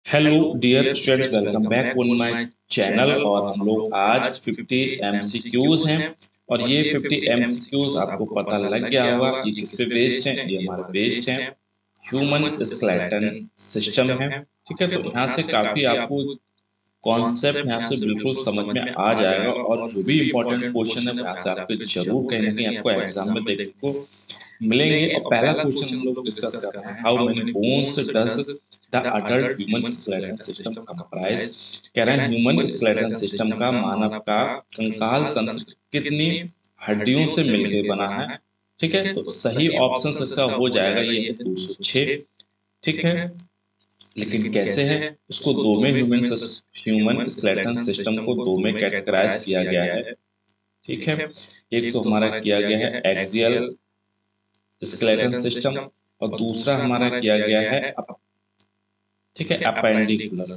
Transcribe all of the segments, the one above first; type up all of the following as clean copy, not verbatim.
Hello dear students, welcome back on my channel. और हम लोग आज 50 एमसीक्यूज हैं। और ये 50 एमसीक्यूज आपको पता लग गया होगा ये किस पे बेस्ड हैं। ये हमारे बेस्ड हैं ह्यूमन स्केलेटन सिस्टम है। ठीक है, तो यहाँ से काफी आपको कॉन्सेप्ट यहाँ से बिल्कुल समझ में आ जाएगा। और जो भी इंपॉर्टेंट क्वेश्चन है यहाँ से आपके जरूर कहीं ना कहीं आपको एग्जाम में देखने को मिलेंगे। और पहला क्वेश्चन हम लोग डिस्कस कर रहे हैं, how many bones does the adult human skeleton system comprise. कह रहे हैं ह्यूमन स्केलेटन सिस्टम का, मानव का कंकाल तंत्र कितनी हड्डियों से मिलकर बना है। ठीक है, तो सही ऑप्शन इसका हो जाएगा, ये है 206। ठीक है, लेकिन कैसे है, उसको दो में ह्यूमन स्केलेटन सिस्टम को दो में कैटेगराइज किया गया है। ठीक है, एक तो हमारा किया गया है एक्सियल स्केलेटन सिस्टम, और दूसरा हमारा किया गया है ठीक है अपेंडिकुलर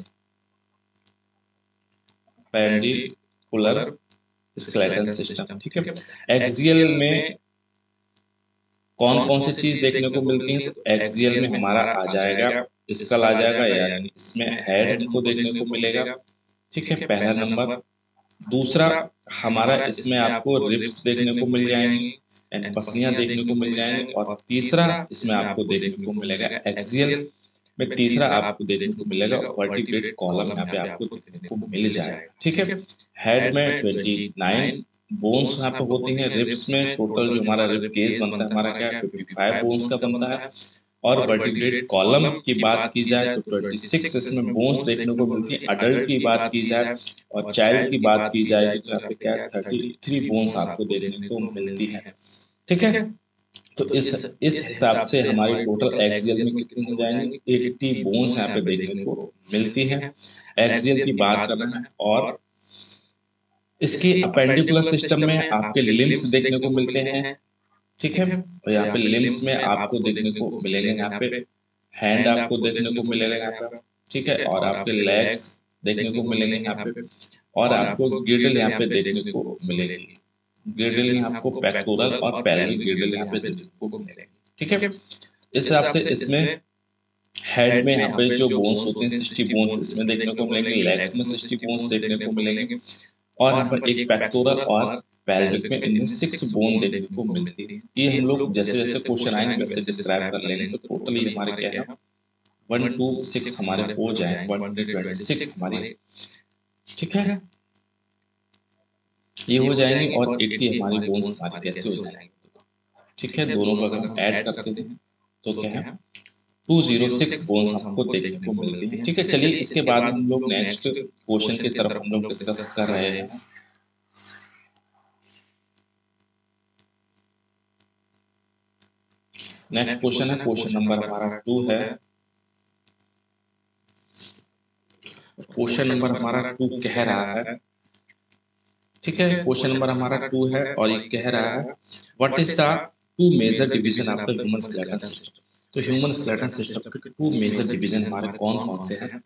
अपेंडिकुलर स्केलेटन सिस्टम। ठीक है, एक्सियल में कौन कौन सी चीज देखने को मिलती है, तो एक्सियल में हमारा आ जाएगा स्कल आ जाएगा, यानी इसमें हेड हमको देखने को मिलेगा। ठीक है, पहला नंबर। दूसरा हमारा इसमें आपको रिब्स देखने को मिल जाएंगी, यानी पसलियां देखने को मिल जाएंगी। और तीसरा इसमें आपको देखने को मिलेगा एक्सियल में, तीसरा आपको देखने को मिलेगा वर्टिब्रेट कॉलम, यहाँ पे आपको देखने को मिल जाएगा। ठीक है, हेड में 29 बोन्स यहाँ पे होती हैं। रिब्स में टोटल जो हमारा रिब केज बनता है हमारा क्या है, 55 बोन्स का बनता है। और वर्टिब्रेट कॉलम की बात की जाए तो 26 इसमें बोन्स देखने को मिलती है। अडल्ट की बात की जाए और चाइल्ड की बात की जाएगी तो यहाँ पे क्या है, 33 बोन्स आपको देखने को मिलती है। ठीक है, तो इस हिसाब से हमारी टोटल एक्सियल में कितनी हो जाएंगी, 80 बोन्स यहाँ पे देखने को मिलती हैं। एक्सियल की बात कर रहे हैं। और इसकी अपेंडिकुलर सिस्टम में आपके लिम्स देखने को मिलते हैं। ठीक है, और यहाँ पे लिम्स में आपको देखने को मिलेंगे, यहाँ पे हैंड आपको देखने को मिलेगा यहाँ पे। ठीक है, और आपके लेग्स देखने को मिलेंगे यहाँ पे। और आपको गिर्डल यहाँ पे देखने को मिलेगी। गिर्डल में आपको पेक्टोरल और पेल्विक गिर्डल यहाँ पे देखने को मिलेगी। ठीक है, इस हिसाब से इसमें हेड में यहाँ पे जो बोन्स होते हैं 60 बोन्स इसमें देखने को मिलेंगे, लेग्स में 60 बोन्स देखने को मिलेंगे। और यहाँ पर एक पेक्टोरल और पेल्विक में इनमें 6 बोन देखने को मिलती है। ये हम लोग जैसे जैसे क्वेश्चन आएंगे वैसे डिस्क्राइब कर लेंगे। तो टोटली हमारे क्या है, 126 हमारे हो जाएंगे, 126 हमारी। ठीक है, ये हो जाएंगे। और 80 हमारी बोन्स हमारी कैसे हो जाएंगे। ठीक है, दोनों को अगर हम ऐड करते हैं तो क्या है, 206 बोन्स हमको देखने को मिलती हैं। ठीक है, चलिए इसके बाद हम लोग नेक्स्ट क्वेश्चन की तरफ हम लोग डिस्कस कर रहे हैं। नेक्स्ट क्वेश्चन है, क्वेश्चन नंबर हमारा 2 है। क्वेश्चन नंबर हमारा 2 कह रहा है, ठीक है, क्वेश्चन नंबर हमारा 2 है और ये कह रहा है, what is the two major division of the human skeleton system. तो ह्यूमन स्केलेटन सिस्टम के टू मेजर डिवीजन हमारे कौन कौन से हैं।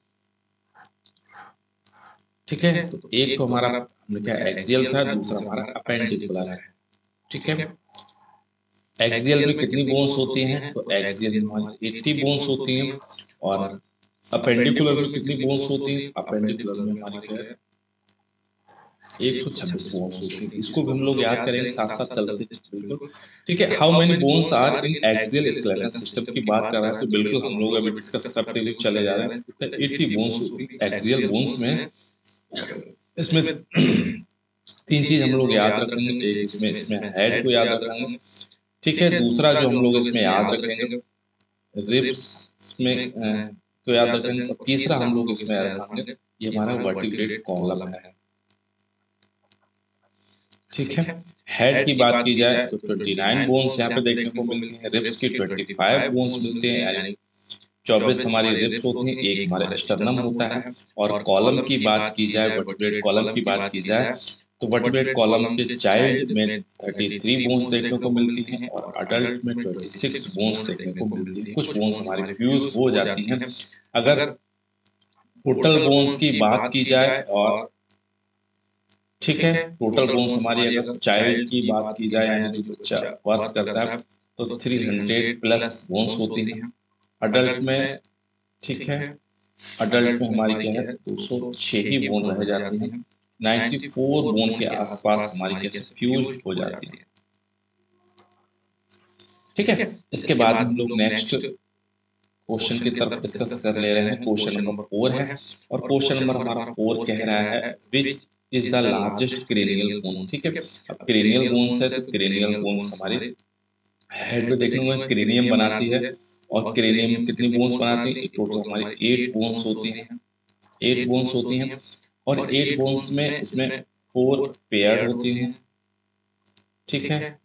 ठीक है, तो एक तो हमारा हमने क्या एक्सियल था, दूसरा हमारा अपेंडिकुलर है। ठीक है, एक्सियल में कितनी बोन्स होती हैं, तो एक्सियल में हमारी 80 बोन्स होती हैं। और अपेंडिकुलर में कितनी बोन्स होती हैं, अपेंडिकुलर में हमारी क्या है, 126 बोन्स होती हैं। इसको भी हम लोग याद करेंगे साथ साथ चलते बिल्कुल। ठीक है, how many bones are in axial skeleton system की बात कर रहा है, तो बिल्कुल हम लोग अभी डिस्कस करते हुए चले जा रहे हैं। 80 बोन्स होती है एक्सियल बोन्स में। इसमें तीन चीज हम लोग याद रखेंगे, एक इसमें इसमें हेड को याद रखेंगे। ठीक है, दूसरा जो हम लोग इसमें याद रखेंगे रिब्स में को याद रखेंगे। और तीसरा हम लोग इसमें याद रखेंगे ये हमारा वर्टिब्रेट कॉलम है। ठीक है, हेड की बात की जाए तो 29 बोन्स यहाँ पे देखने को मिलती हैं। रिब्स की 25 बोन्स मिलते हैं, यानी 24 हमारी रिब्स होती हैं, एक हमारे स्टर्नम होता है। और कॉलम की बात की जाए, वर्टिब्रेट कॉलम की बात की जाए तो वर्टिब्रेट कॉलम के चाइल्ड में 33 बोन्स देखने को मिलती हैं और अडल्ट में 26 बोन्स देखने को मिलती हैं। कुछ बोन्स हमारी फ्यूज हो जाती हैं। अगर टोटल बोन्स की बात की जाए, और ठीक है, टोटल बोन्स हमारी अगर चाइल्ड की बात की जाए यानी जो बच्चा बर्थ करता है तो 300 प्लस बोन्स होती हैं। अडल्ट में ठीक है अडल्ट में हमारी क्या है 206 ही बोन रह जाती हैं, 94 बोन के आसपास हमारी कैसे फ्यूज हो जाती है। ठीक है, इसके बाद हम लोग नेक्स्ट क्वेश्चन की तरफ डिस्कस कर ले रहे हैं। क्वेश्चन नंबर 4 है और क्वेश्चन नंबर हमारा 4 कह रहा है which is the largest cranial bone. ठीक है, अब क्रेनियल बोन्स है तो क्रेनियल बोन्स हमारे हेड में देखने को क्रेनियम बनाती है और क्रेनियम कितनी बोन्स बनाती है, टोटल हमारी 8 बोन्स होती हैं, 8 बोन्स होती हैं और 8 बोन्स में इसमें 4 पेयर्ड होती हैं, ठीक है,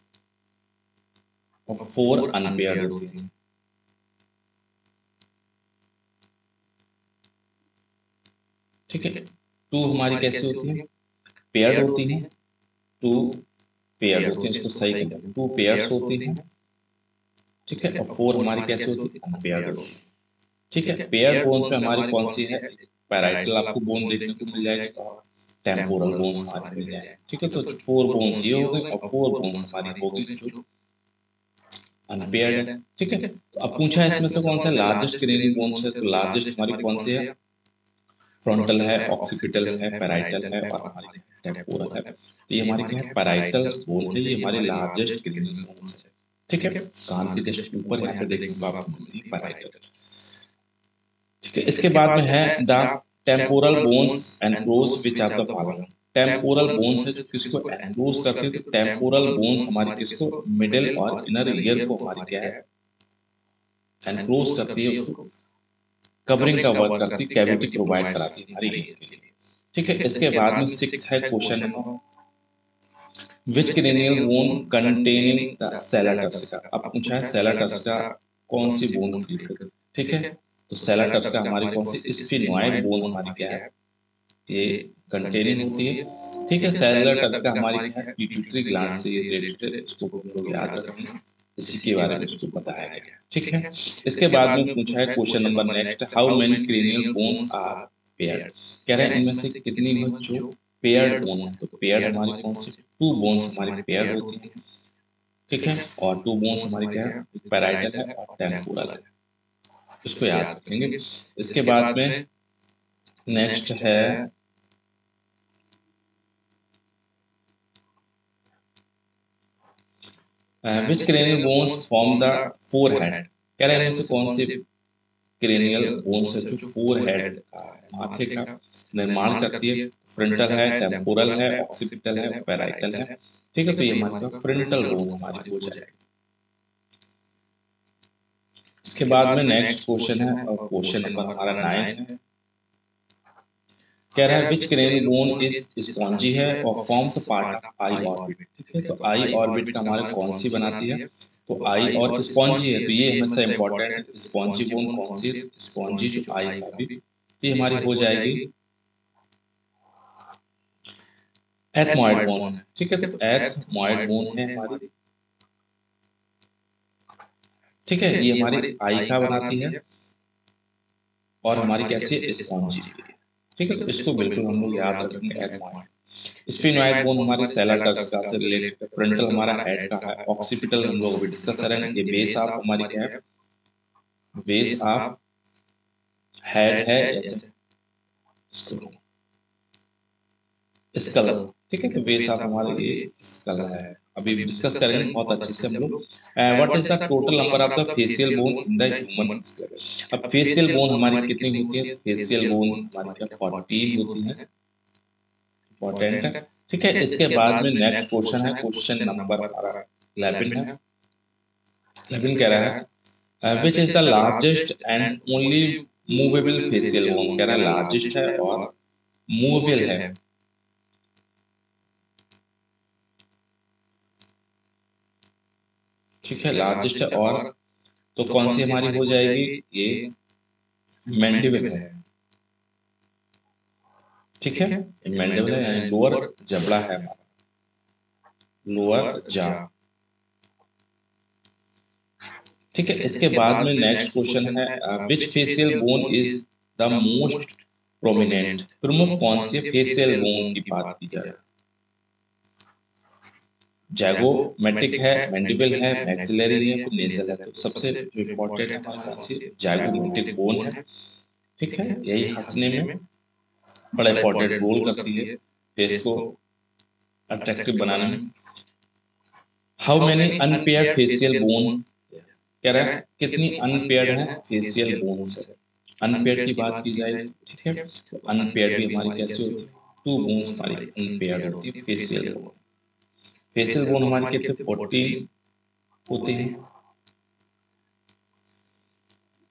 और 4 अनपेयर्ड होती हैं। ठीक है, 2 हमारी कैसी होती है, पेयर्ड होती हैं, 2 पेयर्ड होती हैं, इसको सही कर लें, 2 पेयर्स होती हैं, ठीक है, और 4 हमारी कैसी होती है, अनपेयर्ड होती है। ठीक है, पेयर्ड बोन्स में हमारी कौन सी है, पैराइटल आपको बोन देखने को मिल जाएगी और टेम्पोरल बोन्स हमारी मिल जाएगी। ठीक है, तो 4 बोन्स ये हो गई और 4 बोन्स हमारी हो गई जो अनपेयर्ड है। ठीक है, तो अब पूछा है इसमें से कौन सा लार्जेस्ट क्रेनियल बोन्स है, तो लार्जेस्ट हमारी कौन सी है, फ्रंटल है, ऑक्सीपिटल है, पैराइटल है और हमारी टेम्पोरल है। तो ये हमारी क्या है, पैराइटल बोन है, ये हमारी लार्जेस्ट क्रेनियल बोन्स है। ठीक है, कान के जस्ट ऊपर यहाँ पे देखने को आपको मिलती है पैराइटल। ठीक है, इसके बाद में है the temporal bones enclose which are the following. Temporal bones है जो किसको एनक्लोज करती है, तो टेम्पोरल बोन्स हमारी किसको, मिडिल और इनर ईयर को हमारी क्या है, एनक्लोज करती है, उसको कवरिंग का वर्क करती है, कैविटी प्रोवाइड कराती है हमारी ईयर के लिए। ठीक है, इसके बाद में 6 है question number, which cranial bone containing the sella turcica. अब पूछा है सेला टर्सिका कौन सी बोन होती है। ठीक है, तो सेला टर्सिका हमारी कौन सी, स्फिनोइड बोन हमारी क्या है, ये कंटेनिंग होती है। ठीक है, सेलुलर टर्सिका हमारी क्या है, पिट्यूटरी ग्लैंड से रिलेटेड है, इसको हम लोग याद रखेंगे, इसी के बारे में इसको बताया गया है। ठीक है, इसके बाद में पूछा है question number next, how many cranial bones are paired. कह रहे हैं इनमें से कितनी जो पेयर्ड बोन है, तो पेयर्ड हमारी कौन सी, 2 बोन्स हमारी पेयर्ड होती है। ठीक है, और 2 बोन्स हमारी क्या है, पैराइटल है और टेम्पोरल है, इसको याद रखेंगे। इसके बाद में नेक्स्ट है which cranial bones form the forehead. कह रहे हैं इनमें से कौन सी क्रेनियल बोन्स है जो फोरहेड का माथे का निर्माण करती है। फ्रंटल है, टेम्पोरल है, ऑक्सीपिटल है, पैराइटल है। ठीक है, तो ये हमारी फ्रंटल बोन हमारी हो जाएगी। इसके बाद में नेक्स्ट क्वेश्चन है और क्वेश्चन नंबर हमारा 9 है। कह रहा है which cranial bone is spongy है और forms part of I orbit. ठीक है, तो आई ऑर्बिट का हमारे कौन सी बनाती है, तो आई और स्पॉन्जी है, तो ये हमेशा इंपॉर्टेंट है। स्पॉन्जी बोन कौन सी है, स्पॉन्जी जो आई का भी, तो ये हमारी हो जाएगी एथमॉइड बोन है। ठीक है, तो एथमॉइड बोन है हमारी। ठीक है, ये हमारी आई का बनाती है और हमारी कैसी है, स्पॉन्जी। ठीक है, तो इसको बिल्कुल हम लोग याद रखेंगे एथमॉइड। स्फिनोइड बोन हमारी सेला टर्सिका से रिलेटेड है। फ्रंटल हमारा हेड का है, ऑक्सीपिटल हम लोग अभी डिस्कस करेंगे। ये बेस ऑफ हमारी क्या है, बेस ऑफ हेड है या इसको स्कल। ठीक है, तो बेस ऑफ हमारे ये स्कल है, अभी डिस्कस करेंगे बहुत अच्छे से हम लोग। What is the total number of the facial bone in the human school. अब फेशियल बोन हमारी कितनी होती है, फेशियल बोन हमारी क्या 14 होती है, इंपॉर्टेंट है। ठीक है, इसके बाद में नेक्स्ट क्वेश्चन है, क्वेश्चन नंबर 11 है। 11 कह रहा है which is the largest and only movable facial bone. कह रहा है लार्जेस्ट है और मूवेबल है। ठीक है, लार्जेस्ट है और तो कौन सी हमारी हो जाएगी, ये मैंडिबल है। ठीक है, मैंडिबल है यानी लोअर जबड़ा है हमारा, लोअर जा। ठीक है, इसके बाद में नेक्स्ट क्वेश्चन है which facial bone is the most prominent. प्रमुख कौन सी फेशियल बोन की बात की जाए, जैगोमेटिक है, मैंडिबल है, मैक्सिलरी है, फिर नेजल है। तो सबसे जो इम्पोर्टेंट है हमारे पास ये जैगोमेटिक बोन है। ठीक है, यही हंसने में बड़ा इंपॉर्टेंट रोल करती है फेस को अट्रैक्टिव बनाने में। How many unpaired facial bone, कह रहा है कितनी अनपेयर्ड है फेशियल बोन्स है। अनपेयर्ड की बात की जाए, ठीक है, तो अनपेयर्ड भी हमारी कैसे होती है, टू बोन्स हमारी अनपेयर्ड होती है फेशियल बोन। फेशियल बोन हमारे कितने 14 होते हैं,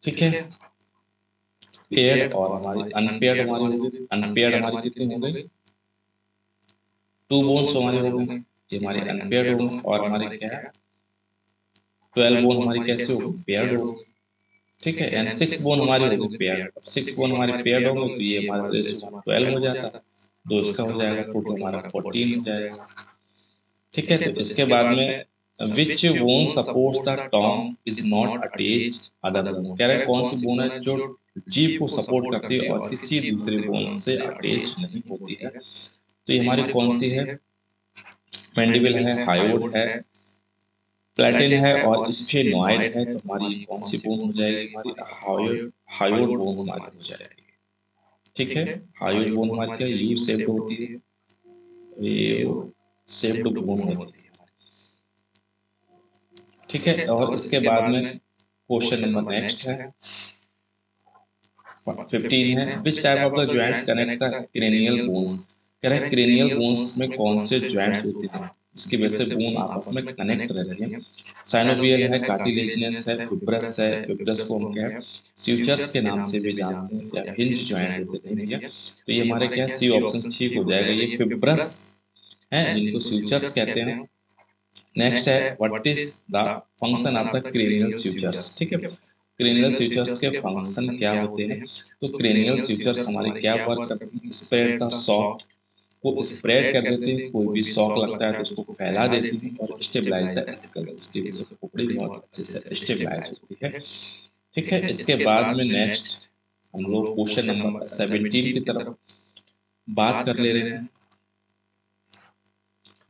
ठीक है, पेयर्ड और हमारी अनपेयर्ड हमारी हो गई। अनपेयर्ड हमारी कितनी हो गई, 2 बोन्स हमारे हो गए, ये हमारी अनपेयर्ड हो गए। और हमारी क्या है 12 बोन हमारी कैसे हो गई, पेयर्ड हो गई, ठीक है, एंड 6 बोन हमारे हो गए पेयर्ड। अब 6 बोन हमारे पेयर्ड होंगे तो ये हमारा रेशियो 12 हो जाता, दो इसका हो जाएगा, टोटल हमारा 14 हो जाएगा, ठीक है। तो इसके बाद में which bone supports the tongue is not attached other bone, कह रहा है कौन सी बोन है जो जीभ को सपोर्ट करती है और किसी दूसरे बोन से अटैच नहीं होती है। तो ये हमारी कौन सी है, मैंडिबल है, हायोड है, प्लेटिन है और स्फेनॉइड है। तो हमारी कौन सी बोन हो जाएगी, हमारी हायोड, हायोड बोन हमारी हो जाएगी, ठीक है। हायोड बोन हमारी क्या यू शेप्ड होती है, ये शेप्ड बोन होती है, ठीक है। और इसके बाद में क्वेश्चन नंबर नेक्स्ट है 15 है, which type of the joints connect the cranial bones, कह रहा है क्रेनियल बोन्स में कौन से जॉइंट्स होते हैं जिसकी वजह से बोन आपस में कनेक्ट रहती है। साइनोवियल है, कार्टिलेजिनस है, फिब्रस है, फिब्रस को हम क्या है स्यूचर्स के नाम से भी जानते हैं, या हिंज जॉइंट होते हैं भैया। तो ये हमारे क्या है सी ऑप्शन ठीक हो जाएगा, ये फिब्रस है जिनको स्यूचर्स कहते हैं। नेक्स्ट है what is the function of the cranial sutures, ठीक है, क्रेनियल स्यूचर्स के फंक्शन क्या होते हैं। तो क्रेनियल स्यूचर्स हमारे क्या वर्क करते हैं, स्प्रेड द शॉक को स्प्रेड कर देते हैं, कोई भी शॉक लगता है तो उसको फैला देती हैं, और स्टेबलाइज द स्कल, इसकी वजह से खोपड़ी बहुत अच्छे से स्टेबलाइज होती है, ठीक है। इसके बाद में नेक्स्ट हम लोग क्वेश्चन नंबर 17 की तरफ बात कर ले रहे हैं।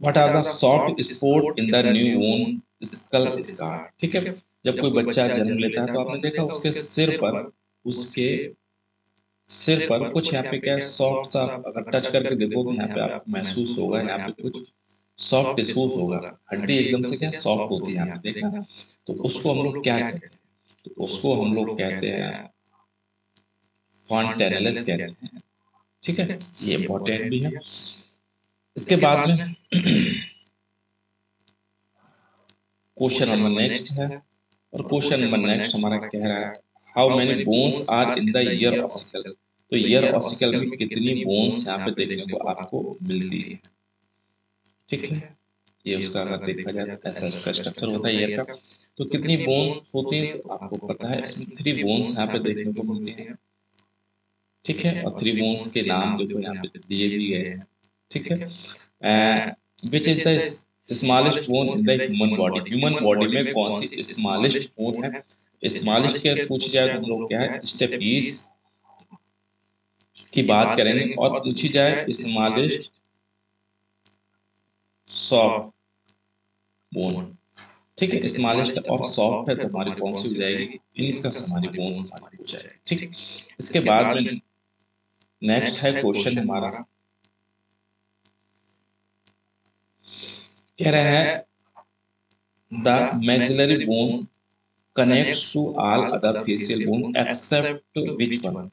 What are the soft spot in the new born skull scar, ठीक है। जब कोई बच्चा जन्म लेता है तो आपने देखा उसके सिर पर, उसके सिर पर कुछ यहाँ पे क्या है सॉफ्ट सा, अगर टच करके देखो तो यहाँ पे आपको महसूस होगा, यहाँ पे कुछ सॉफ्ट टिश्यूज होगा, हड्डी एकदम से क्या सॉफ्ट होती है यहाँ पे देखा। तो उसको हम लोग क्या कहते हैं, तो उसको हम लोग कहते हैं फॉन्टेनेलिस कहते हैं, ठीक है, ये इंपॉर्टेंट भी है। इसके बाद में क्वेश्चन नंबर नेक्स्ट है, और क्वेश्चन नंबर नेक्स्ट हमारा कह रहा है how many bones are in the ear ossicle, तो ईयर ऑसिकल में कितनी बोन्स यहाँ पे देखने को आपको मिलती है, ठीक है। ये उसका अगर देखा जाए तो ऐसा इसका स्ट्रक्चर होता है ईयर का। तो कितनी बोन होती है तो आपको पता है इसमें 3 बोन्स यहाँ पे देखने को मिलती हैं, ठीक है। और 3 बोन्स के नाम देखो यहाँ पे दिए भी गए हैं, ठीक है। Which is the smallest bone in the human body, human body में कौन सी स्मॉलेस्ट बोन है। स्मॉलेस्ट के पूछ जाए तो हम लोग क्या है स्टेपीस की बात करेंगे, और पूछी जाए स्मॉलेस्ट सॉफ्ट बोन, ठीक है। स्मॉलेस्ट और सॉफ्ट है तो हमारी कौन सी हो जाएगी, इनकस हमारी बोन हमारी हो जाएगी, ठीक। इसके बाद में नेक्स्ट है क्वेश्चन हमारा कह रहा है the maxillary bone connects to all other facial bone except which one,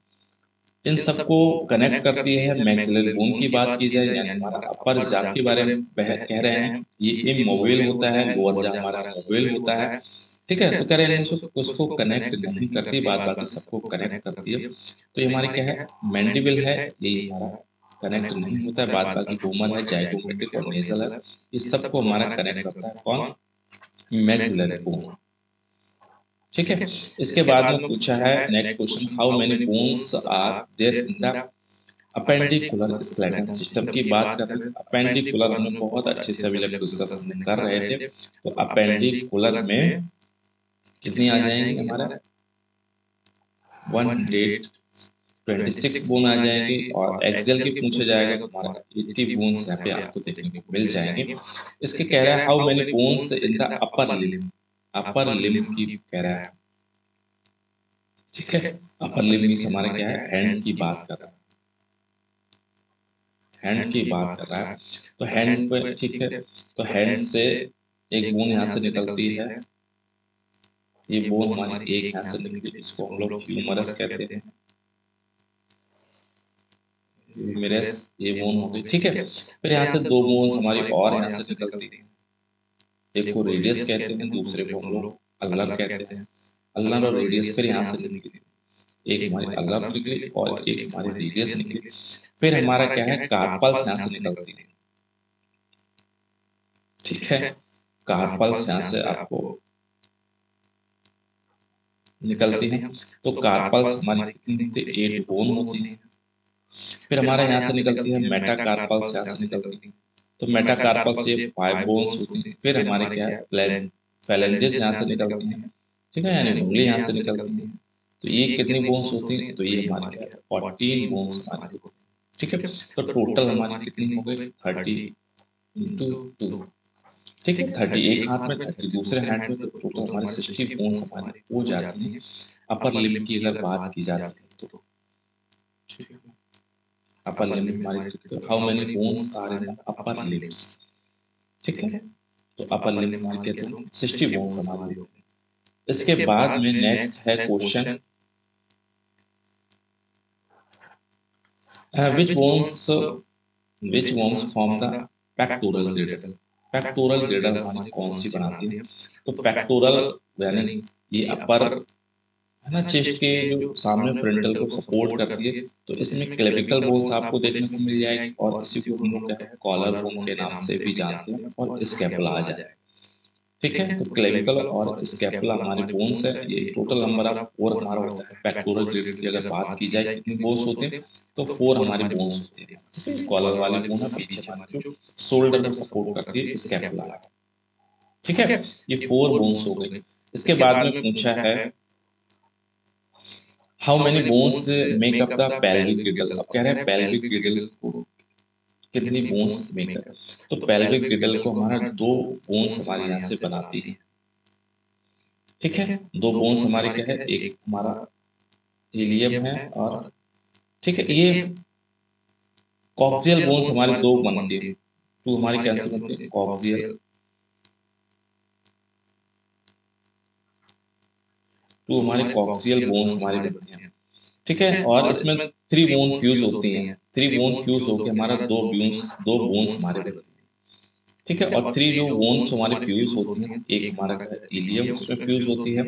इन सबको कनेक्ट करती है मैक्सिलरी बोन की बात की जाए, यानी हमारा अपर जाप के बारे में कह रहे हैं, ये इमोबाइल होता है, लोअर जा हमारा मोबाइल होता है, ठीक है। तो कह रहे हैं उसको कनेक्ट नहीं करती, बात बाकी सबको कनेक्ट करती है। तो ये हमारी क्या है मैंडिबल है, ये हमारा कनेक्ट नहीं होता है, बात बाकी बोमन है, जाइगोमेट्रिक और नेजल है, इस सबको हमारा कनेक्ट करता है कौन, मैक्सिलरी बोन, ठीक है। इसके बाद में पूछा है next question how many bones are there in the appendicular skeleton system की बात कर रहे थे। अपेंडिकुलर हमने बहुत अच्छे से अभी डिस्कस हमने कर रहे थे। तो अपेंडिकुलर में कितनी आ जाएंगी हमारा 126 बोन आ जाएंगे, और एक्सेल की पूछा जाएगा तो हमारा 80 बोन्स यहाँ पे आपको देखने को मिल जाएंगे। इसके कह रहा है how many bones in the upper limb, upper limb की कह रहा है, ठीक है। अपर लिम मीन्स हमारा क्या है, हैंड की बात कर रहा है, हैंड की बात कर रहा है। तो हैंड पे ठीक है, तो हैंड से एक बोन यहाँ से निकलती है, ये बोन हमारी एक यहाँ से निकली, इसको हम लोग ह्यूमरस कहते हैं, ह्यूमरस ये बोन हो गई। ठीक है, फिर यहाँ से दो बोन्स हमारी और यहाँ से निकलती है, एक को रेडियस कहते हैं, दूसरे को हम लोग अल्लर कहते हैं। अल्लर और रेडियस फिर यहाँ से निकली, एक हमारी अल्लर निकली और एक हमारी रेडियस निकली। फिर हमारा क्या है, कार्पल्स यहाँ से निकलती है। ठीक है, कार्पल्स यहाँ से आपको निकलती हैं। तो कार्पल्स हमारी कितनी होती है, 8 बोन होती है। फिर हमारा यहाँ से निकलती है मेटाकार्पल्स, यहाँ से निकलती है। तो मेटाकार्पल्स ये 5 बोन्स होती हैं। फिर हमारे क्या है, फैलेंजेस यहाँ से निकलती हैं। ठीक है, यानी उंगली यहाँ से निकलती है। तो ये कितनी बोन्स होती हैं, तो ये हमारी क्या है, 14 बोन्स हमारी होती है। ठीक है, तो टोटल हमारी कितनी हो गई, 30 इंटू 2। ठीक है, 30 एक हाथ में, 30 दूसरे हाथ में, तो टोटल हमारी 60 बोन्स हमारी हो जाती हैं अपर लिम्ब की अगर बात की जाती है तो। ठीक है, अपर लिम्ब हमारी कितने, how many bones are in the upper limbs. ठीक है, तो अपर लिम्ब हमारी कहते हैं 60 बोन्स हमारी होती है। इसके बाद में नेक्स्ट है question, which bones form the pectoral girdle। Pectoral गिर्डल हमारी कौन सी बनाती है, तो पेक्टोरल यानी ये अपर है ना, चेस्ट के जो सामने फ्रंटल को सपोर्ट करती है। तो इसमें क्लेविकल बोन्स आपको देखने को मिल जाएगी, और इसी को हम लोग क्या है, कॉलर बोन के नाम से भी जानते हैं, और स्कैपुला आ जाएगा। ठीक है, तो क्लेविकल और स्कैपुला हमारे बोन्स है, ये टोटल नंबर ऑफ 4 हमारा होता है। पेक्टोरल गिर्डल की अगर बात की जाए कितनी बोन्स होते हैं, तो 4 हमारी बोन्स होती है। ठीक है, कॉलर वाली बोन है, पीछे हमारी जो शोल्डर को सपोर्ट करती है स्कैपुला। ठीक है, ये 4 बोन्स हो गई। इसके बाद में पूछा है how many bones make up the pelvic गिर्डल। अब कह रहे हैं पेल्विक गिर्डल को कितनी बोन्स मेक अप, तो पेल्विक गिर्डल को हमारा 2 बोन्स हमारे यहाँ से बनाती है। ठीक है, 2 बोन्स हमारे क्या है, एक हमारा इलियम है, और ठीक है ये कॉक्सियल बोन्स हमारी 2 बनती है। 2 हमारी कैसे बनती है, कॉक्सियल, 2 हमारे कॉक्सियल बोन्स हमारी बनती हैं। ठीक है, और इसमें 3 बोन फ्यूज होती हैं। 3 बोन फ्यूज होकर हमारा 2 बोन्स हमारे बनती हैं। ठीक है, और 3 जो बोन्स हमारे फ्यूज होती हैं, एक हमारा क्या है, इलियम उसमें फ्यूज होती है,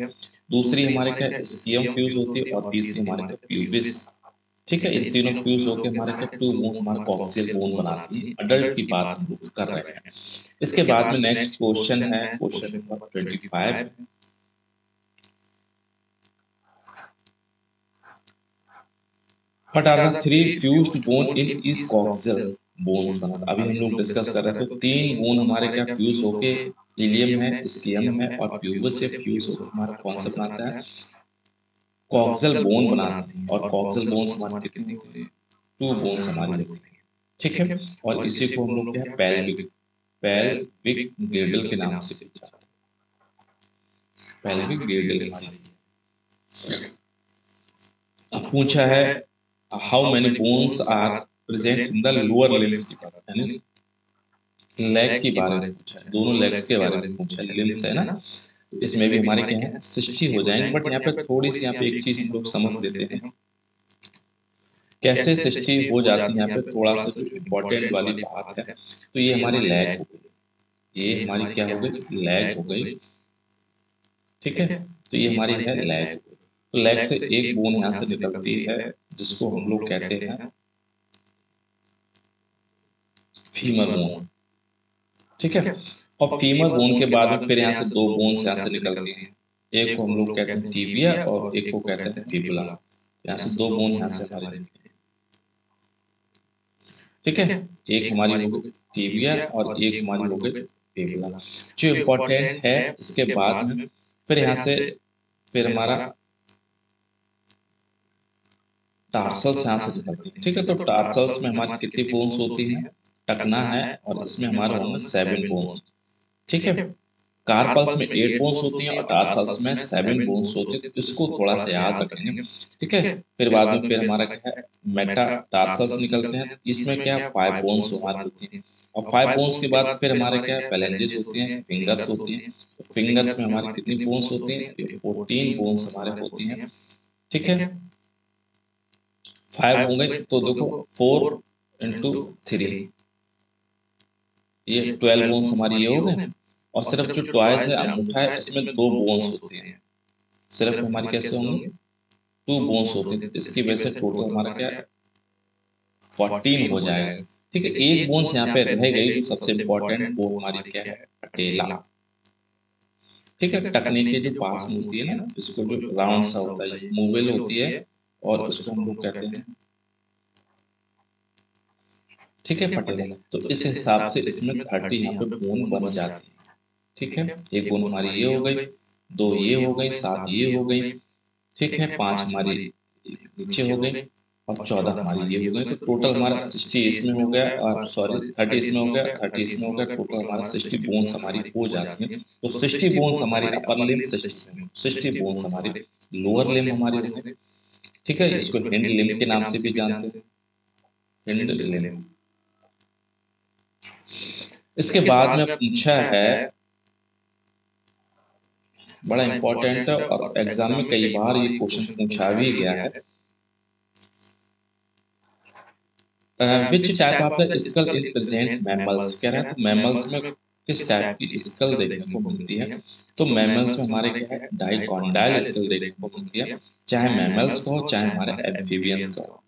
दूसरी हमारे क्या है, स्कियम फ्यूज होती है, और तीसरी हमारे क्या, प्यूबिस। ठीक है, इन तीनों फ्यूज होकर हमारे क्या, 2 बोन हमारा कॉक्सियल बोन बनाती है। अडल्ट की बात हम लोग कर रहे हैं। इसके बाद में नेक्स्ट क्वेश्चन है, question number 25। What are the 3 fused bone in each coxal bones बना था। अभी हम लोग डिस्कस कर रहे थे, तो 3 बोन हमारे क्या फ्यूज होके, इलियम है, स्कियम है, और प्यूबस से फ्यूज होकर हमारा कौन सा बनाता है, कॉक्सल बोन बनाती है। और कॉक्सल बोन्स हमारी कितनी होती है, 2 बोन्स हमारी होती है। ठीक है, और इसी को हम लोग क्या है, पेल्विक गिर्डल के नाम से पूछा, पेल्विक गिर्डल हमारी। अब पूछा है how many bones are present in the lower limbs की बात, यानी लेग के बारे में पूछा है, दोनों लेग्स के बारे में पूछा है, लिम्स है ना। तो इसमें भी हमारे क्या है, 60 हो जाएंगे। बट यहाँ पे थोड़ी सी, यहाँ पे एक चीज हम लोग समझ लेते हैं, कैसे 60 हो जाती है। यहाँ पे थोड़ा सा जो इम्पोर्टेंट वाली बात है, तो ये हमारी लेग हो गई, ये हमारी क्या हो गई, लेग हो गई। ठीक है, तो ये हमारी है लेग। तो लेग से एक बोन यहाँ से निकलती है, जिसको हम लोग कहते हैं फीमर बोन। ठीक है, और फीमर बोन के बाद में फिर यहाँ से 2 बोन्स यहाँ से निकलती हैं। एक को हम लोग कहते हैं टिबिया, और एक को कहते हैं फिबुला। यहाँ से 2 बोन यहाँ से हमारी निकलती हैं। ठीक है, एक हमारी हो गई टिबिया, और एक हमारी हो गई फिबुला। जो इम्पोर्टेंट है, इसके बाद में फिर यहाँ से फिर हमारा टार्सल्स यहाँ से निकलती है। ठीक है, तो टार्सल्स में हमारी कितनी बोन्स होती हैं, टकना है, और इसमें हमारा होंगे 7 बोन। ठीक है, कार्पल्स में 8 बोन्स होती हैं और टार्सल्स में 7 बोन्स होते हैं, तो इसको थोड़ा सा याद रखेंगे, ठीक है। फिर बाद में फिर हमारा क्या है, मेटा टार्सल्स निकलते हैं, इसमें क्या है 5 बोन्स हमारी होती हैं, और 5 बोन्स के बाद फिर हमारे क्या है पैलेंजेस होती हैं, फिंगर्स होती हैं, तो फिंगर्स में हमारी कितनी बोन्स होती हैं, ये 14 बोन्स हमारे होती हैं, ठीक है। 5 हो गए तो देखो 4 इंटू 3, ये 12 बोन्स हमारी ये हो गए, और सिर्फ जो ट्वाइस है अंगूठा है इसमें 2 बोन्स होती हैं, सिर्फ हमारी कैसे होंगे 2 बोन्स होते हैं, इसकी वजह से टोटल हमारा क्या है 14 हो जाएगा, ठीक है। एक बोन्स यहाँ पे रह गई जो सबसे इंपॉर्टेंट, वो हमारी क्या है पटेला, ठीक है। टखने के जो पास में होती है ना, इसको जो राउंड सा होता है मूवेल होती है, और इसको हम लोग कहते हैं, ठीक है पटेला। तो इस हिसाब से इसमें 30 यहाँ पे बोन बन जाती है, ठीक है। एक बोन हमारी ये हो गई, 2 ये हो गई, 7 ये हो गई, ठीक है, 5 हमारी नीचे हो गई, और 14 हमारी ये हो गई, तो टोटल हमारा 60 इसमें हो गया, और सॉरी 30 इसमें हो गया, 30 इसमें हो गया, टोटल हमारा 60 बोन्स हमारी हो जाती हैं। तो 60 बोन्स हमारी अपर लिम्ब, 60 बोन्स हमारी लोअर लिम्ब हमारी हो गई, ठीक है। इसको हिंड लिम्ब के नाम से भी जानते हैं, हिंड लिम्ब। इसके बाद में पूछा है, बड़ा इंपॉर्टेंट है और एग्जाम में कई बार ये क्वेश्चन पूछा भी गया है, which type of the school in present mammals, कह रहा है तो मैमल्स में किस टाइप की स्कल देखने को मिलती है, तो मैमल्स में हमारे क्या है डाइकॉन्डाइल स्कल देखने को मिलती है, चाहे मैमल्स को हो चाहे हमारे एम्फीबियंस का हो,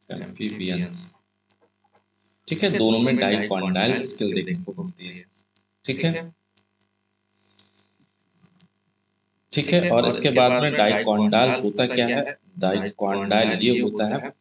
एम्फीबियंस, ठीक है, दोनों में डाइकॉन्डाइल स्कल देखने को मिलती है, ठीक है, ठीक है। और इसके बाद में डाइकॉन्डाइल होता क्या है, डाइकॉन्डाइल ये होता है,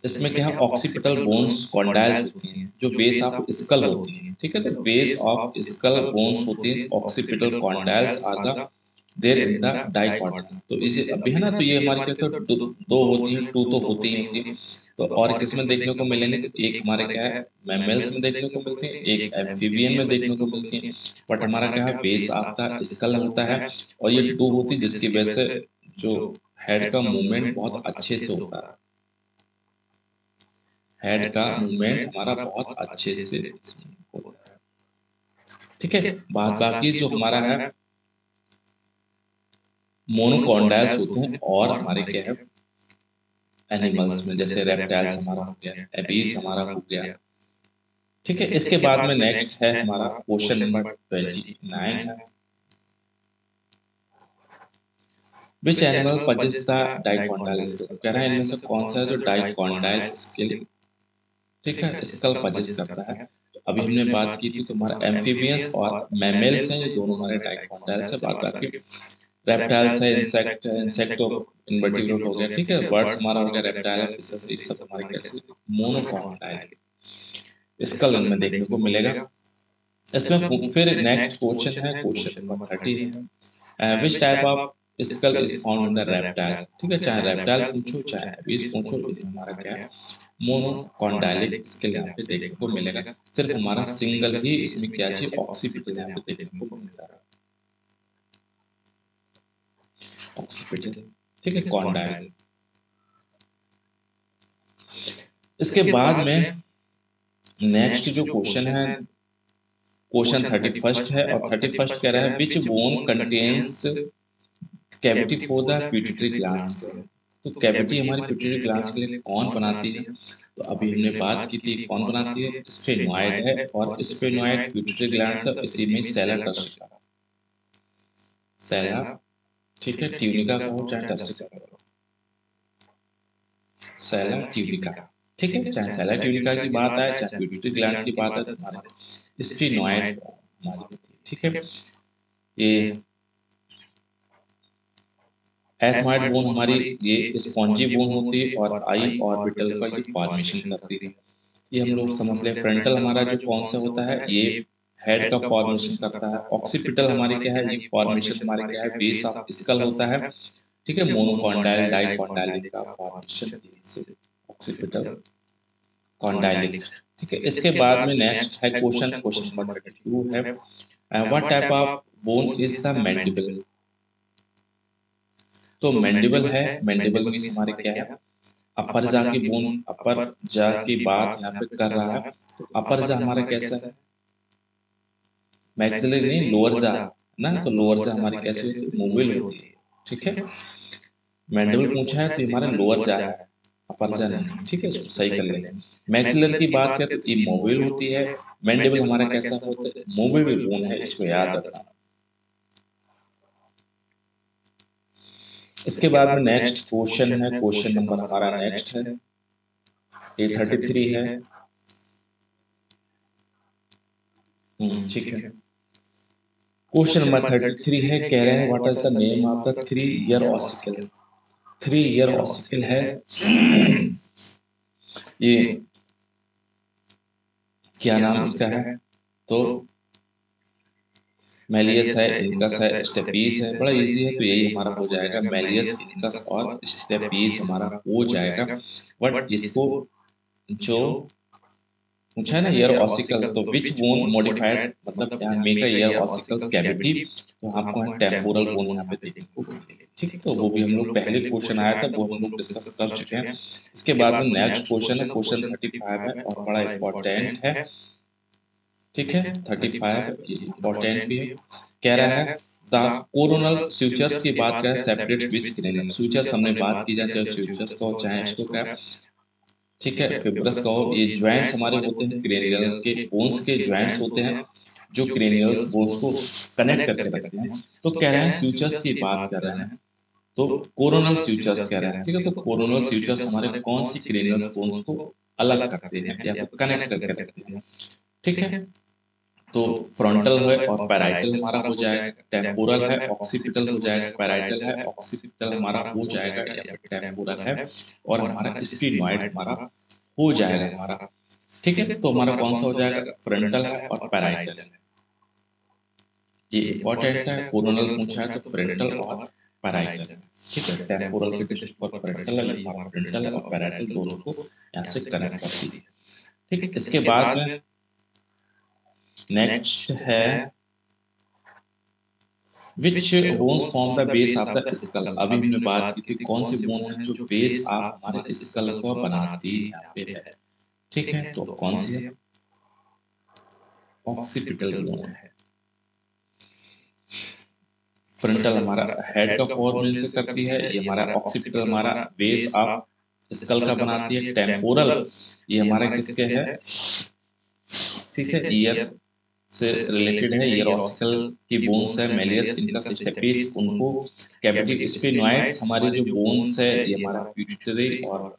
इसमें क्या है ऑक्सीपिटल बोन्स कॉन्डाइल्स होती हैं जो बेस ऑफ स्कल होती हैं, ठीक है। तो बेस ऑफ स्कल बोन्स होती हैं, occipital condyles are the there in the dicondyle. तो इसे अभी है ना, तो ये हमारे क्या तो दो होती हैं, टू तो होती ही होती है। तो और किस में देखने को मिलेंगे, तो एक हमारे क्या है मैमल्स में देखने को मिलती है, एक एम्फीबियन में देखने को मिलती है, बट हमारा क्या है बेस ऑफ द स्कल होता है, और ये टू होती है जिसकी वजह से जो हेड का मूवमेंट बहुत अच्छे से होता है, हेड का मूवमेंट हमारा बहुत अच्छे से होता है, ठीक है। बाद बाकी जो हमारा है मोनोकॉन्डाइल्स होते हैं, और हमारे क्या है एनिमल्स में जैसे रेप्टाइल्स हमारा हो गया, एबीज हमारा हो गया, ठीक है। इसके बाद में नेक्स्ट है हमारा क्वेश्चन नंबर 29 है, which animal possess the dicondyle skull, कह रहा है इनमें से कौन सा है जो डाइकॉन्डाइल स्केल, ठीक है, स्कल पजेस करता है। तो अभी हमने बात की थी तुम्हारा एम्फीबियंस और मैमेल्स हैं, ये दोनों हमारे डाइकॉन्डाइल्स है, बाद बाकी रेप्टाइल्स है, इंसेक्ट है, इंसेक्ट इनवर्टिब्रेट हो गया, ठीक है, बर्ड्स हमारा हो गया, रेप्टाइल है, फिशेस, ये सब हमारे कैसे मोनोकॉन्डाइल स्कल इनमें देखने को मिलेगा। इसमें फिर नेक्स्ट क्वेश्चन है, क्वेश्चन नंबर 30 है, which type of skull is found in the reptile, ठीक है, चाहे रेप्टाइल पूछो चाहे एबीज पूछो, इनमें हमारा क्या है मोनोकॉन्डाइलिक स्केल यहाँ पे देखने को मिलेगा, सिर्फ हमारा सिंगल ही इसमें क्या चाहिए ऑक्सीपिटल यहाँ पे देखने को मिलता है, ऑक्सीपिटल, ठीक है, कॉन्डाइल। इसके बाद में नेक्स्ट जो क्वेश्चन है, क्वेश्चन 31 है, और 31 कह रहा है which bone contains cavity for the pituitary glands, तो कैविटी हमारी पिट्यूटरी ग्लैंड्स के लिए कौन बनाती है, तो अभी हमने बात की थी कौन बनाती है, स्फेनॉइड है, और स्फेनॉइड पिट्यूटरी ग्लैंड्स है, इसी में सेला टर्सिका, सेला, ठीक है, ट्यूनिका का हो चाहे टर्सिका का हो, सेला ट्यूनिका, ठीक है, चाहे सेला ट्यूनिका की बात आए चाहे पिट्यूटरी ग्लैंड की बात आए, तो हमारे स्फेनॉइड हमारी होती है, ठीक है। ये एथमॉइड बोन हमारी ये स्पॉन्जी बोन होती है, और आई ऑर्बिटल का ये फॉर्मेशन करती है, ये हम लोग समझ लें। फ्रंटल हमारा जो कौन सा होता है, ये हेड का फॉर्मेशन करता है, ऑक्सीपिटल हमारी क्या है, ये फॉर्मेशन हमारे क्या है बेस ऑफ स्कल होता है, ठीक है, मोनोकॉन्डाइल डाइकॉन्डाइल का फॉर्मेशन से ऑक्सीपिटल कॉन्डाइलिक। ठीक है, इसके बाद में नेक्स्ट है क्वेश्चन, क्वेश्चन नंबर 32 है, what type of bone is the mandible. तो मैंडिबल है, मैंडिबल मींस हमारे क्या है, अपर जा की बोन, अपर जा की बात यहाँ पे कर रहा है। तो अपर जा हमारा कैसा है, मैक्सिलरी नहीं, लोअर जा ना, तो लोअर जा हमारी कैसी होती है, मूवेबल होती है। ठीक है, मैंडिबल पूछा है तो हमारा लोअर जा है, अपर जा नहीं। ठीक है, इसको सही कर लेंगे। मैक्सिलर की बात करें तो इमोबाइल होती है, मैंडिबल हमारा कैसा होता है, मूवेबल बोन है, इसको याद रखना। इसके बाद में नेक्स्ट क्वेश्चन है, क्वेश्चन नंबर हमारा नेक्स्ट है A33 है। ठीक है, क्वेश्चन नंबर 33 है, कह रहे हैं what is the name of the 3 year ossicle. 3 year ossicle है ये, क्या नाम इसका है, तो मेलियस है, इनकस है, स्टेपीस है। बड़ा इजी है, तो यही हमारा हो जाएगा, मेलियस, इनकस और स्टेपीस हमारा हो जाएगा। बट इसको जो पूछा है ना ईयर ऑसिकल, तो विच बोन मॉडिफाइड, मतलब यहाँ make a ear ossicles cavity, तो आपको है टेम्पोरल बोन यहाँ पे देखने को मिलेगी। ठीक है, तो वो भी हम लोग पहले क्वेश्चन आया था, वो हम लोग डिस्कस कर चुके हैं। इसके बाद में नेक्स्ट क्वेश्चन है, क्वेश्चन 35 है और बड़ा इंपॉर्टेंट है। ठीक है, 35 इंपॉर्टेंट भी है, कह रहा है द कोरोनल स्यूचर्स की बात करें, सेपरेट्स विच क्रेनियम। स्यूचर्स हमने बात की, चाहे स्यूचर्स का हो चाहे इसको क्या, ठीक है, फिब्रस का हो, ये ज्वाइंट्स हमारे होते हैं क्रेनियल के, बोन्स के ज्वाइंट्स होते हैं जो क्रेनियल्स बोन्स को कनेक्ट करके रखते हैं। तो कह रहे हैं स्यूचर्स की बात कर रहे हैं, तो कोरोनल स्यूचर्स कह रहे हैं। ठीक है, तो कोरोनल स्यूचर्स हमारे कौन सी क्रेनियल्स बोन्स को अलग करते हैं या फिर कनेक्ट करके रखते हैं। ठीक है, तो फ्रंटल है और पैराइटल हमारा हो जाएगा, टेम्पोरल है, ऑक्सीपिटल हो जाएगा, पैराइटल है, ऑक्सीपिटल हमारा हो जाएगा या फिर टेम्पोरल है, और हमारा स्फिनोइड हमारा हो जाएगा हमारा। ठीक है, तो हमारा कौन सा हो जाएगा, फ्रंटल है और पैराइटल है। ये इंपॉर्टेंट है, कोरोनल पूछा है तो फ्रंटल और पैराइटल। ठीक है, टेम्पोरल के जस्ट पर फ्रंटल है, हमारा फ्रंटल है और पैराइटल दोनों को यहाँ से कनेक्ट करती है। ठीक है, इसके बाद में नेक्स्ट है which bones form the base of the skull. अभी हमने बात की थी कौन सी बोन है जो बेस ऑफ हमारे स्कल को बनाती है, यहाँ पे है। ठीक है, तो कौन सी है, ऑक्सीपिटल बोन है। फ्रंटल हमारा हेड का फॉर्म से करती है, ये हमारा ऑक्सीपिटल हमारा बेस ऑफ स्कल का बनाती है। टेम्पोरल ये हमारा किसके है, ठीक है, ईयर से रिलेटेड है, ईयर ऑसिकल की बोन्स है, मेलियस, इनकस, स्टेपिस, उनको कैविटी। स्फिनोइड्स हमारी जो बोन्स है ये हमारा पिट्यूटरी और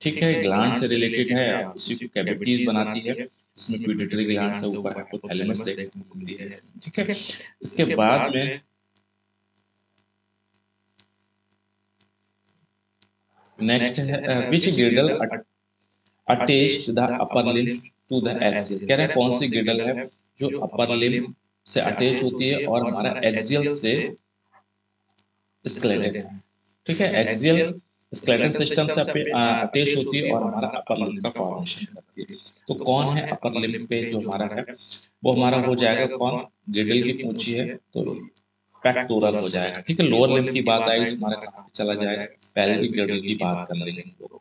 ठीक है ग्लैंड से रिलेटेड है, उसी को कैविटीज बनाती है, जिसमें पिट्यूटरी ग्लैंड से ऊपर हाइपोथैलेमस देखने को मिलती है। ठीक है, इसके बाद में नेक्स्ट है which girdle attached the upper limb to the axial. कह रहे हैं कौन सी गिrdle है जो अपर लिम्ब से अटैच होती है और हमारा एक्सियल से स्केलेटन है। ठीक है, एक्सियल स्केलेटन सिस्टम से अटैच होती है और हमारा अपर लिम्ब का फॉर्मेशन करती है। तो कौन है अपर लिम्ब पे जो हमारा है, वो हमारा हो जाएगा कौन, गिrdle की पूछी है तो पेक्टोरल हो जाएगा। ठीक है, लोअर लिम्ब की बात आएगी तो हमारा कहाँ पे चला जाएगा, पेल्विक गिrdle की बात कर लेंगे हम लोग।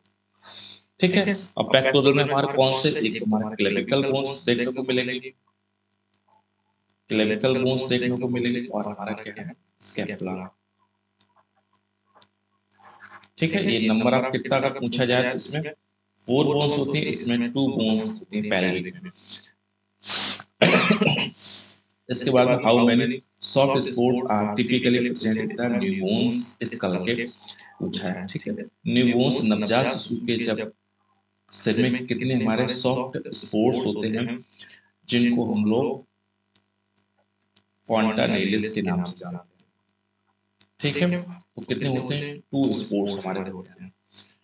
ठीक है, अब पेक्टोरल में हमारे कौन से, एक तो हमारा क्लेविकल बोन्स देखने को मिलेंगे, क्लेविकल बोन्स देखने को मिलेंगे, और हमारा क्या है, स्कैपुला। ठीक है, ये नंबर ऑफ कितना का पूछा जाए तो इसमें 4 बोन्स होती है, इसमें 2 बोन्स होती है पेल्विक में। इसके बाद में how many soft spots are typically present in the newborn's skull के पूछा है। ठीक है, न्यूबॉर्न्स नवजात शिशु के जब सिर में कितने हमारे सॉफ्ट स्पॉट्स होते हैं, जिनको हम लोग फॉन्टानेलिस के नाम से जानते हैं। ठीक है, तो कितने होते हैं, 2 स्पॉट्स हमारे होते हैं।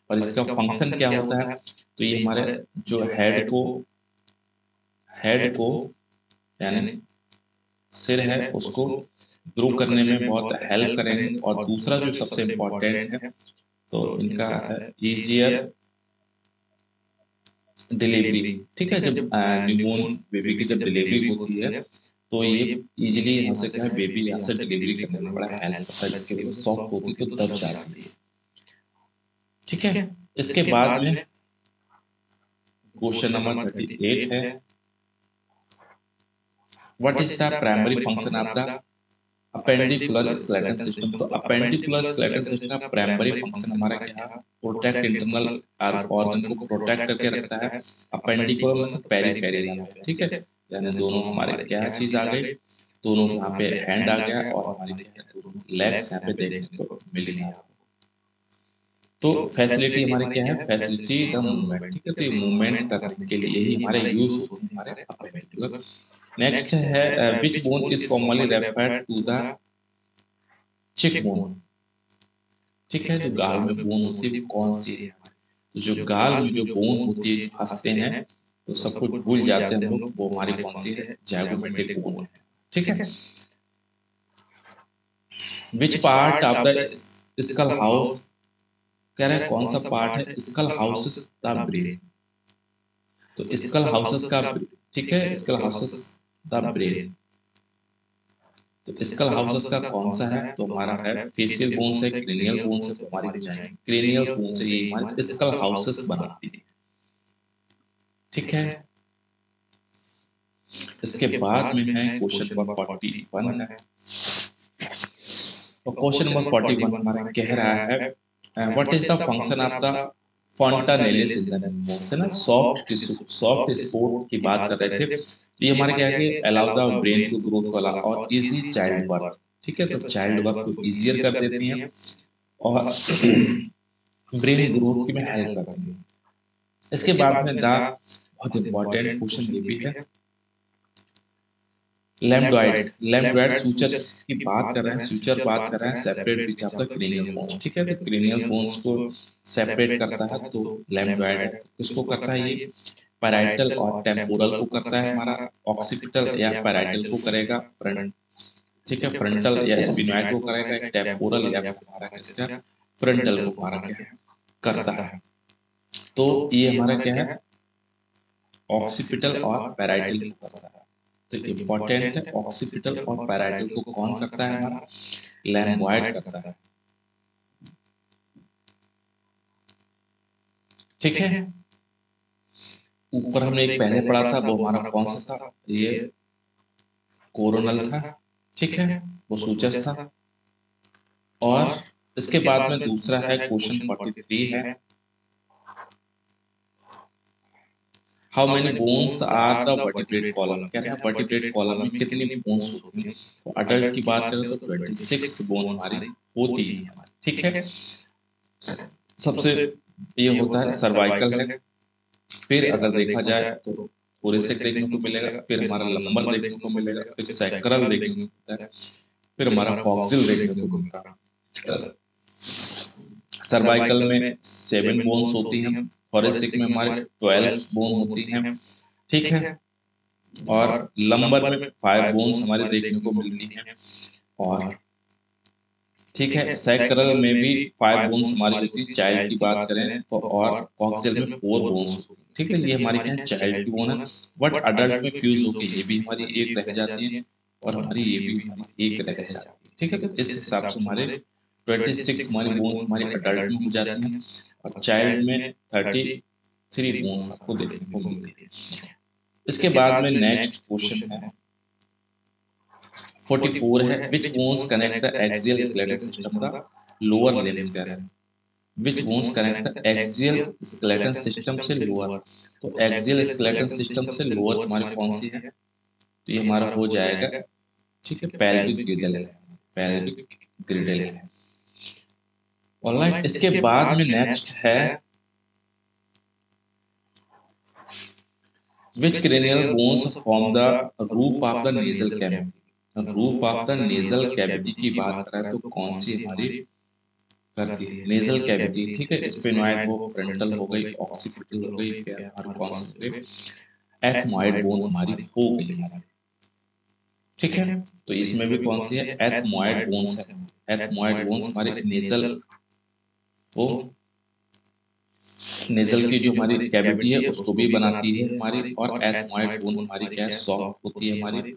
और इसका फंक्शन क्या होता है, तो ये हमारे जो हेड को यानी सिर है उसको ग्रो करने में बहुत हेल्प करेंगे। और दूसरा जो सबसे इम्पोर्टेंट है, तो इनका है ईजियर डिलीवरी, ठीक है, जब न्यूबॉर्न बेबी की जब डिलीवरी होती है तो ये इजीली यहाँ से क्या है बेबी यहाँ से डिलीवरी करने में बड़ा हेल्प करता है, जिसके लिए सॉफ्ट होती है तो दब जाती है। ठीक है, इसके बाद में क्वेश्चन नंबर 38 है, what is the primary function of the appendicular skeleton system. तो अपेंडिकुलर स्केलेटन सिस्टम का प्राइमरी फंक्शन हमारा क्या है, प्रोटेक्ट इंटरनल ऑर्गन को प्रोटेक्ट करके रखता है। अपेंडिकुलर मतलब पेरिफेरल आ गया, ठीक है, यानी दोनों हमारे क्या चीज आ गई, दोनों यहाँ पे हैंड आ गया और हमारी क्या है दोनों लेग्स यहाँ पे देखने को मिली आपको। तो फैसिलिटी हमारी क्या है, फैसिलिटी द मूवमेंट, ठीक है, तो ये मूवमेंट करने के लिए ही हमारे यूज होते हैं हमारे अपेंडिकुलर। नेक्स्ट है which bone is commonly referred to the cheek bone. ठीक है, जो गाल में बोन होती है वो कौन सी है, तो जो गाल में जो बोन होती है जो हंसते हैं तो सब कुछ भूल जाते हैं हम लोग, वो हमारी कौन सी है, जाइगोमेटिक बोन है। ठीक है, which part of the school house, कह रहे हैं कौन सा पार्ट है स्कल हाउसेस द ब्रेन। तो स्कल हाउसेस का, ठीक है, स्कल हाउसेस द ब्रेन, तो स्कल हाउसेस का कौन सा है, तो हमारा है फेशियल बोन्स है, क्रेनियल बोन्स है, तो हमारी हो जाएंगे क्रेनियल बोन्स है, ये हमारे स्कल हाउसेस बनाती है। ठीक है, इसके बाद में है क्वेश्चन नंबर 41 है, और क्वेश्चन नंबर 41 हमारा कह रहा है what is the function of the fontanelles in the bones, है ना, सॉफ्ट टिश्यू सॉफ्ट स्पॉट की बात कर रहे थे। तो ये हमारे क्या है कि allow the brain to growth वाला और इजी चाइल्ड बर्थ। ठीक है, तो चाइल्ड बर्थ को इजियर कर देती हैं और ब्रेन ग्रोथ की में हेल्प करती है। इसके बाद में द बहुत इंपॉर्टेंट क्वेश्चन ये भी है, लैम्डोइड, लैम्डोइड सूचर की बात कर रहे हैं, सूचर बात कर रहे हैं separate beach of the cranial bones. ठीक है, तो क्रेनियल बोन्स को सेपरेट करता है तो लैम्डोइड है। तो किसको करता है ये, पैराइटल और टेम्पोरल को करता है हमारा, ऑक्सीपिटल या पैराइटल को करेगा फ्रंट, ठीक है, फ्रंटल या स्पिनोइड को करेगा, टेम्पोरल या हमारा किसका फ्रंटल को हमारा क्या है करता है। तो ये हमारा क्या है ऑक्सीपिटल और पैराइटल को करता है। तो इम्पोर्टेंट है ऑक्सीपिटल और पैराइटल को कौन करता है हमारा, लैम्बॉयड करता है। ठीक है, ऊपर हमने एक पहले पढ़ा था वो हमारा कौन सा था, ये कोरोनल था। ठीक है, वो सूचस था। और इसके बाद में दूसरा है क्वेश्चन 43 है, how many bones are the vertebrate column. कह रहे हैं वर्टिब्रेट कॉलम में कितनी बोन्स होती हैं, तो अडल्ट की बात करें तो 26 बोन हमारी होती है। ठीक है, सबसे ये होता है सर्वाइकल है, फिर अगर देखा जाए तो थोरेसिक देखने को मिलेगा, फिर हमारा लंबर देखने को मिलेगा, फिर सैक्रल देखने को मिलता है, फिर हमारा कॉक्सिल देखने को मिलता है। सर्वाइकल में 7 बोन्स होती हैं, थोरेसिक में हमारे 12 बोन होती हैं। ठीक है, और लंबर में 5 बोन्स हमारे देखने को मिलती हैं। और ठीक है, सैक्रल में भी 5 बोन्स हमारी होती है चाइल्ड की बात करें तो, और कॉक्सिल में 4 बोन्स होती है। ठीक है, ये हमारी क्या है चाइल्ड की बोन है, बट अडल्ट में फ्यूज होकर ये भी हमारी एक रह जाती है और हमारी ये भी हमारी एक रह जाती है। ठीक है, तो इस हिसाब से हमारे 26 हमारी बोन्स हमारी अडल्ट में हो जाती हैं और चाइल्ड में 33 बोन्स आपको देखने को मिलती है। इसके बाद में नेक्स्ट क्वेश्चन है 44 है, which bones connect the axial skeletal system the lower limbs. कह रहे हैं which bones connect the axial skeleton system से लोअर, तो एक्सियल स्केलेटन सिस्टम से लोअर हमारी कौन सी है, तो ये हमारा हो जाएगा, ठीक है, पेल्विक ग्रिडल है, पेल्विक ग्रिडल है। ऑलराइट, इसके बाद में नेक्स्ट है which cranial bones form the roof of the nasal cavity. Roof of the nasal cavity की बात करें तो कौन सी हमारी करती है, नेजल कैविटी। ठीक है, स्फेनॉइड हो, फ्रंटल हो गई, ऑक्सीपिटल हो गई, फिर हमारी कौन सी हो गई, एथमॉइड बोन हमारी हो गई हमारी। ठीक है, तो इसमें भी कौन सी है, एथमॉइड बोन्स है। एथमॉइड बोन्स हमारे नेजल को नेजल की जो हमारी कैविटी है उसको भी बनाती है हमारी, और एथमॉइड बोन हमारी क्या है, सॉफ्ट होती है हमारी,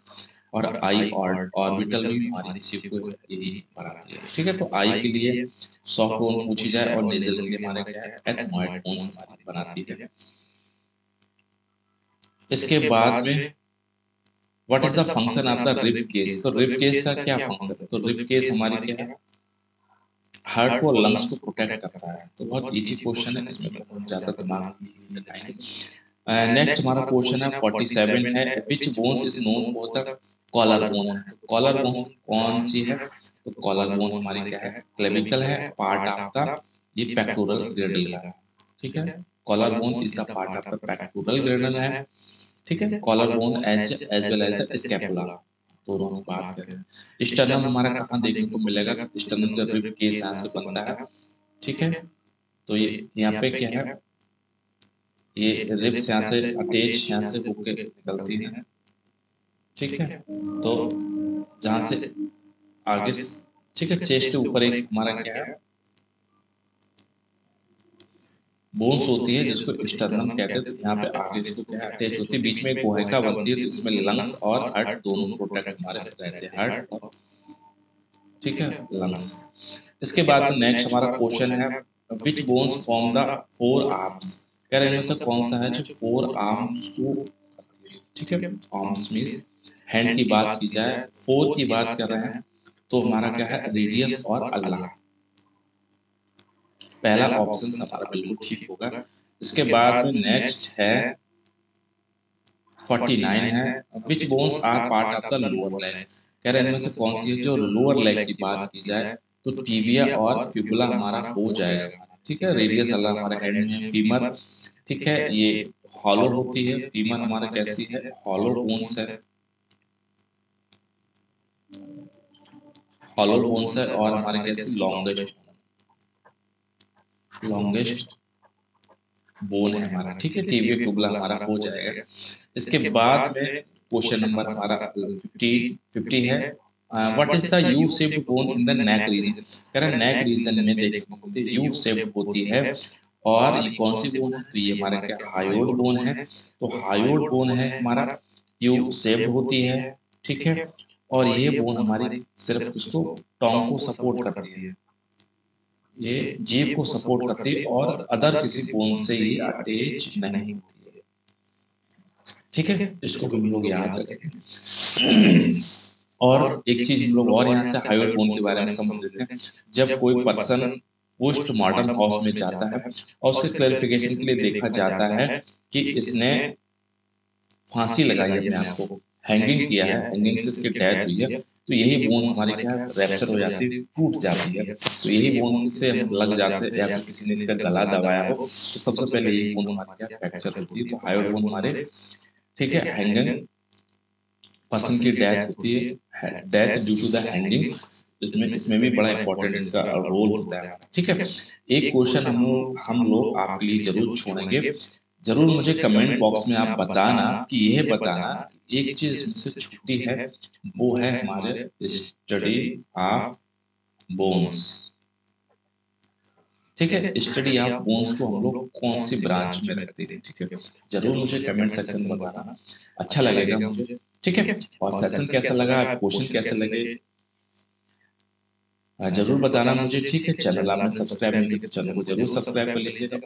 और आई ऑर्बिटल भी हमारी इसी को यही बनाती है। ठीक है, तो आई के लिए सॉफ्ट बोन पूछी जाए और नेजल के लिए हमारे क्या है, एथमॉइड बोन्स हमारी बनाती है। इसके बाद में what is the function of the rib cage, तो रिब केस का क्या फंक्शन है, तो रिब केस हमारी क्या है, हार्ट को लंग्स को प्रोटेक्ट करता है। तो बहुत इजी क्वेश्चन है, इसमें तो हम ज्यादा दिमाग नहीं लगाएंगे। नेक्स्ट हमारा क्वेश्चन है 47 है, which bones is known for the collar bone है, तो कॉलर बोन कौन सी है, तो कॉलर बोन हमारी क्या है, क्लेविकल है, पार्ट ऑफ द ये पेक्टोरल ग्रेडल का है। ठीक है, collar bone is the part of the pectoral girdle है। ठीक है, collar bone as well as the scapula, दोनों हम बात करें। स्टर्नम हमारा कहाँ देखने को मिलेगा, स्टर्नम का रिब केस यहाँ से बनता है। ठीक है, तो ये यहाँ पे क्या है, ये रिब्स यहाँ से अटैच यहाँ से होके निकलती है। ठीक है, तो जहाँ से आगे, ठीक है, चेस्ट से ऊपर एक हमारा क्या है, बोन्स होती है जिसको स्टर्नम कहते हैं। यहाँ पे आगे इसको क्या अटैच होती है, बीच में एक कोहेका बनती है, तो इसमें लंग्स और हार्ट दोनों प्रोटेक्ट हमारे रहते हैं, हार्ट और ठीक है लंग्स। इसके बाद में नेक्स्ट हमारा क्वेश्चन है, which bones form the forearms, कह रहे हैं इनमें से कौन सा है जो फोर आर्म्स को, ठीक है, आर्म्स मींस हैंड की बात की जाए, फोर की बात कर रहे हैं, तो हमारा क्या है, रेडियस और अल्लाह, पहला ऑप्शन हमारा बिल्कुल ठीक होगा। इसके बाद में नेक्स्ट है 49 है, which bones are part of the lower leg, कह रहे हैं इनमें से कौन सी है जो लोअर लेग की बात की जाए, तो टीबिया और फिबुला हमारा हो जाएगा। ठीक है, रेडियस अल्लाह हमारे हैंड में, फीमर, ठीक है, ये हॉलो होती है, फीमर हमारा कैसी है, हॉलो बोन्स है, हॉलो बोन्स है, और हमारे कैसी लॉन्गेस्ट, लॉन्गेस्ट बोन है हमारा। ठीक है, टीबिया फिबुला हमारा हो जाएगा। इसके बाद में क्वेश्चन नंबर हमारा 50 है, what is the U shaped bone in the neck region, कह रहे हैं नेक रीजन में देखने को मिलती है, यू शेप्ड होती है, और ये कौन सी बोन है, तो ये हमारा क्या हायोड बोन है, तो हायोड बोन है हमारा, यू शेप्ड होती है। ठीक है, और ये बोन हमारी सिर्फ किसको, टोंग को सपोर्ट करती है, ये जीभ को सपोर्ट करती है, और अदर किसी बोन से ये अटैच नहीं होती है। ठीक है, इसको भी हम लोग याद रखेंगे। और एक चीज हम लोग और यहाँ से हाइयोड बोन के बारे में समझ लेते हैं, जब कोई पर्सन पोस्ट मॉडर्न हाउस में जाता है और उसके क्लैरिफिकेशन के लिए देखा जाता है कि इसने फांसी लगाई है, अपने आप को हैंगिंग किया है, हैंगिंग से इसकी डेथ हुई है, तो यही बोन हमारी क्या रैप्चर हो जाती है, टूट जाती है, तो यही बोन से हम लग जाते हैं, या फिर किसी ने इसका गला दबाया हो, तो सबसे पहले यही बोन हमारी क्या फ्रैक्चर होती है, तो हाइयोड बोन हमारे, ठीक है, हैंगिंग पर्सन की डेथ होती है, death due to the hanging, इसमें इसमें भी बड़ा इंपॉर्टेंट इसका रोल होता है। ठीक है, एक क्वेश्चन हम लोग आपके लिए जरूर छोड़ेंगे, जरूर मुझे कमेंट बॉक्स में आप बताना कि यह बताना एक चीज इसमें से छुट्टी है, वो है हमारे स्टडी ऑफ बोन्स। ठीक है, स्टडी ऑफ बोन्स को हम लोग कौन सी ब्रांच में रखते हैं, ठीक है, जरूर मुझे कमेंट सेक्शन में बताना, अच्छा लगेगा मुझे। ठीक है, और सेशन कैसा लगा, क्वेश्चन कैसे लगे, जरूर बताना मुझे। ठीक है, चैनल आपने सब्सक्राइब नहीं किया तो चैनल को जरूर सब्सक्राइब कर लीजिएगा।